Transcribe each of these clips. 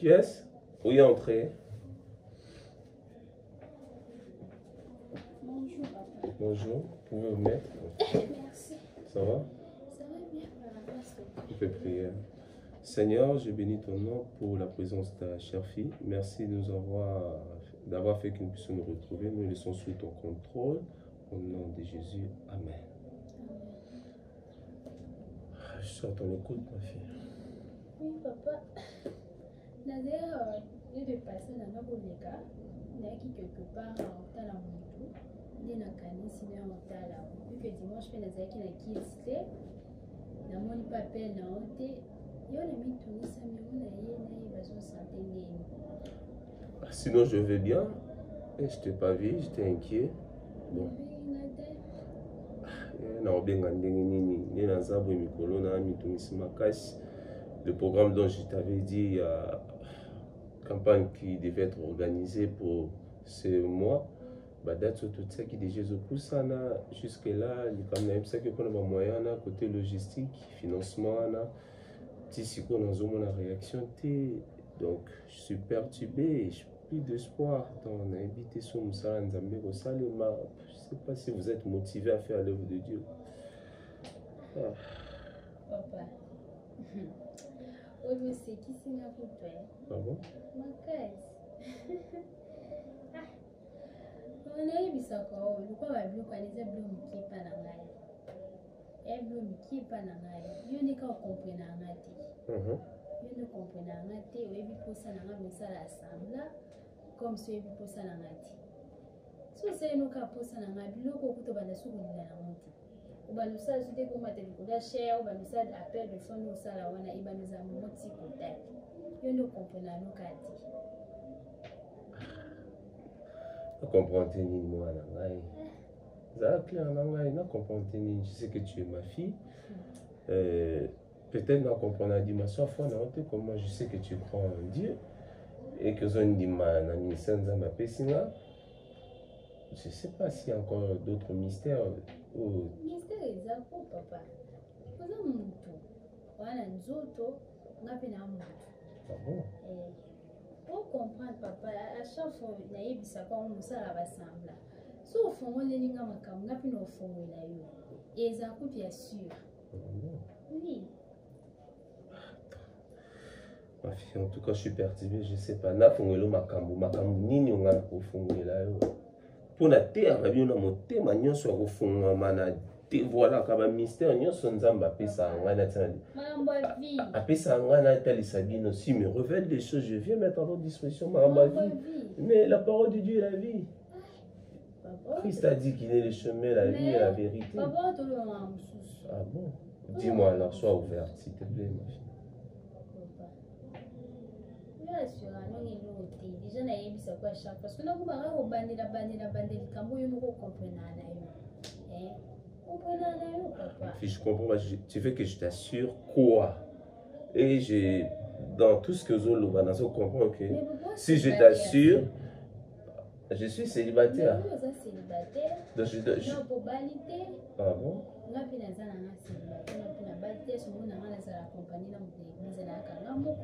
Yes? Oui, entrez. Bonjour, papa. Bonjour. Vous pouvez vous mettre? Merci. Ça va? Ça va bien, papa. On fait prière. Seigneur, je bénis ton nom pour la présence de ta chère fille. Merci de nous d'avoir fait que nous puissions nous retrouver. Nous laissons sous ton contrôle. Au nom de Jésus. Amen. Je suis à ton écoute, ma fille. Oui, papa. D'ailleurs, je vais passer dans notre cas. Il y a qui quelque part en Tala Moutou. Il y a un canis, il y a un Tala. Vu que dimanche, je fais des acquis dans qui c'était. Dans mon papier, dans mon thé. Il y a mis tout ça, mais on a eu besoin de santé. Sinon, je vais bien. Et je t'ai pas vu, j'étais inquiet. Bon. Le programme dont je t'avais dit, il y a une campagne qui devait être organisée pour ce mois. Date tout ça qui déjà se pousse jusque là, il y a même ça que pour les moyens côté logistique, financement, si on a une réaction, donc je suis perturbé, je n'ai plus d'espoir. On a invité sur Moussa Nzambe au Salima. Je ne sais pas si vous êtes motivé à faire l'œuvre de Dieu. Papa. Oui, mais c'est qui signe pour toi? Ah bon? Ma caisse. On a eu ça quoi? Le quoi va bloquer les blocs qui est pas dans la vie. Les blocs qui est pas dans la vie. Il y a des gens qui comprennent la vie. Il y a des gens qui comprennent la vie. Il y a des gens qui ça l'assemblée comme ceux qui posent la vie. Si vous savez nous qui posent la vie, nous qui pouvons pas la soutenir la vie. Ou bien nous ça c'était comme mater le coup cher ou bien nous ça appel de son nous ça la wana iba nous a moti contact. Il y a des gens qui comprennent la vie. Je comprends tes moi je sais que tu es ma fille. Peut-être dans comprendre la dimension fois comment je sais que tu crois en Dieu et que je dis je ne sais pas s'il y a encore d'autres mystères. Mystère est quoi, papa? Vous avez un mouton. Voilà, nous autres, on a bien un mouton. Ah bon? Pour comprendre, papa, à chaque fois, il y a des gens qui ont rassemblé. Sauf que moi, les gens qui ont fait nos fonds, et ils ont bien sûr. Oui. Ma fille, en tout cas, je suis perturbé, je ne sais pas. Na fongelo makambu nini ongana kofongela yo. Pour la terre, on a bien monté, mais sur au fond, voilà, comme un mystère, nous sommes en apesa ngana tali. Apesa ngana tali sabine aussi, me révèle des choses. Je viens mettre à votre disposition ma vie. Mais la parole de Dieu est la vie. Christ a dit qu'il est le chemin, la vie et la vérité. Ah bon? Dis-moi alors, sois ouverte, s'il te plaît, ma fille. Déjà, na yebi ça quoi chaque parce que nous va au bandé la cambo yo moko comprendre na yo. Comprendre na yo papa. Je comprends, tu veux que je t'assure quoi? Et j'ai dans tout ce que Zolo Nazo comprend que si je t'assure, je suis célibataire. Mais vous êtes célibataire. Donc pour banité. Ah bon? On a pris dans un célibataire, on a pris banité, sur mon amant dans la compagnie dans l'église là quand moko.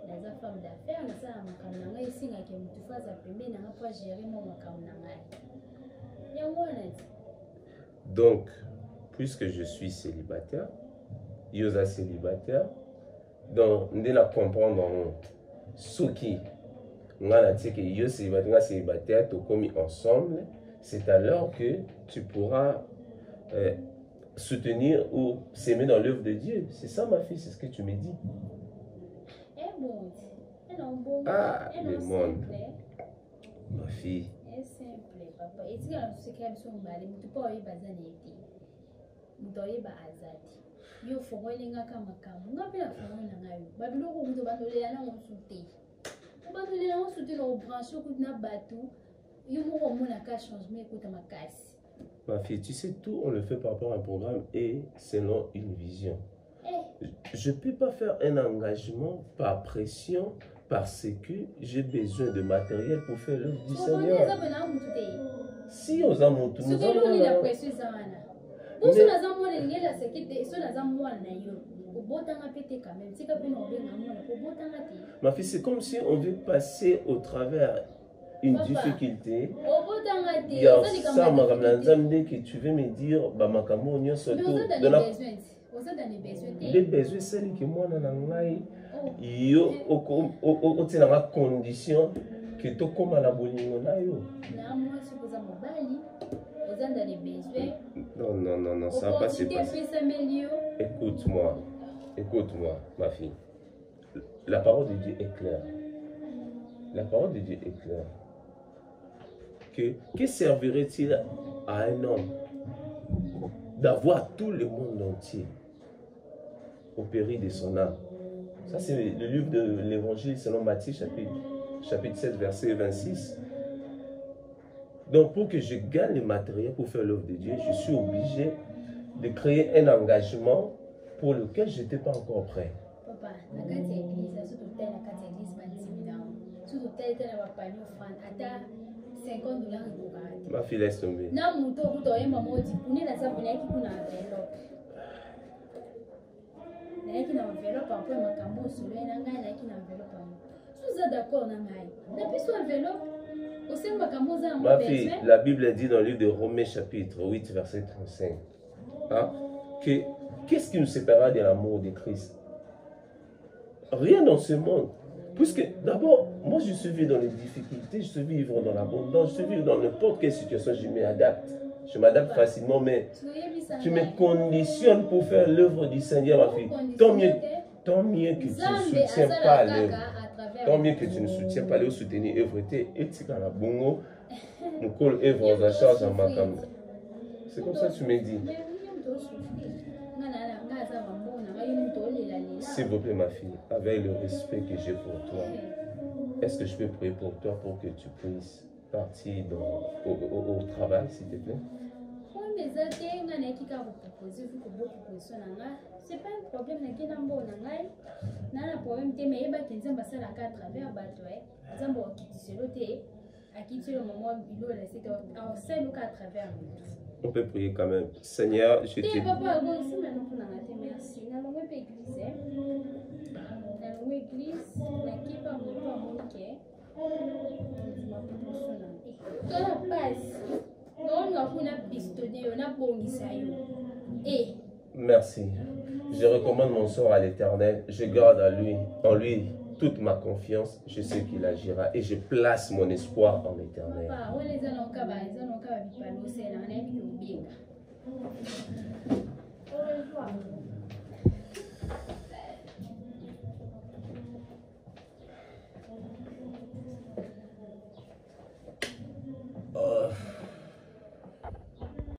Les femmes d'affaires, nous sommes en train de ici, nous sommes tous les premiers, nous pas gérer mon donc, puisque je suis célibataire, Yosa célibataire, donc nous devons comprendre ce qui nous avons dit que Yosa célibataire, tout commis ensemble, c'est alors que tu pourras soutenir ou s'aimer dans l'œuvre de Dieu. C'est ça, ma fille, c'est ce que tu me dis. Ah, le monde. Ma fille. C'est simple, papa. Et si on se crée sur Mali, tu peux y baser l'été. Tu dois y baser. Yo faut que les gens comme on a bien fait on a eu. Babilo ko to bandole na on souté. On bandole na on souté no branche ko na bateau. Yo mo ko mona ka changement ko ta makasi. Ma fille, tu sais tout, on le fait par rapport à un programme et selon une vision. Je ne peux pas faire un engagement par pression parce que j'ai besoin de matériel pour faire l'œuvre du Seigneur. Si on a mon tour, Ma fille, c'est comme si on veut passer au travers une difficulté. Il y a ça, que tu veux me dire, bah, ma camogne, surtout, les besoins, c'est que moi, yo, au condition que tu comme à la bolingo na yo. Non, ça va pas se passer. Écoute-moi, ma fille. La parole de Dieu est claire. La parole de Dieu est claire. Que servirait-il à un homme d'avoir tout le monde entier au péril de son âme? Ça, c'est le livre de l'Évangile selon Matthieu, chapitre 7, verset 26. Donc, pour que je gagne le matériel pour faire l'œuvre de Dieu, je suis obligé de créer un engagement pour lequel je n'étais pas encore prêt. Papa, ma fille, laisse tomber. Ma fille, la Bible dit dans le livre de Romains chapitre 8 verset 35 hein, que qu'est-ce qui nous séparera de l'amour de Christ? Rien dans ce monde. Puisque d'abord, moi je suis vivre dans les difficultés, je suis vivre dans l'abondance, je suis vivre dans n'importe quelle situation, je m'adapte. Je m'adapte facilement, mais tu me conditionnes pour faire l'œuvre du Seigneur, ma fille. Tant mieux que tu ne soutiens pas l'œuvre. Tant mieux que tu ne soutiens pas l'œuvre, soutenir l'œuvre. Et tu as la bongo, mon col œuvre en charge en ma caméra. C'est comme ça que tu me dis. S'il vous plaît, ma fille, avec le respect que j'ai pour toi, est-ce que je peux prier pour toi pour que tu puisses partir au travail, s'il te plaît? C'est pas un problème, mais on peut prier quand même. Seigneur, je te dis. Merci. Je recommande mon sort à l'Éternel. Je garde en lui toute ma confiance. Je sais qu'il agira et je place mon espoir en l'Éternel.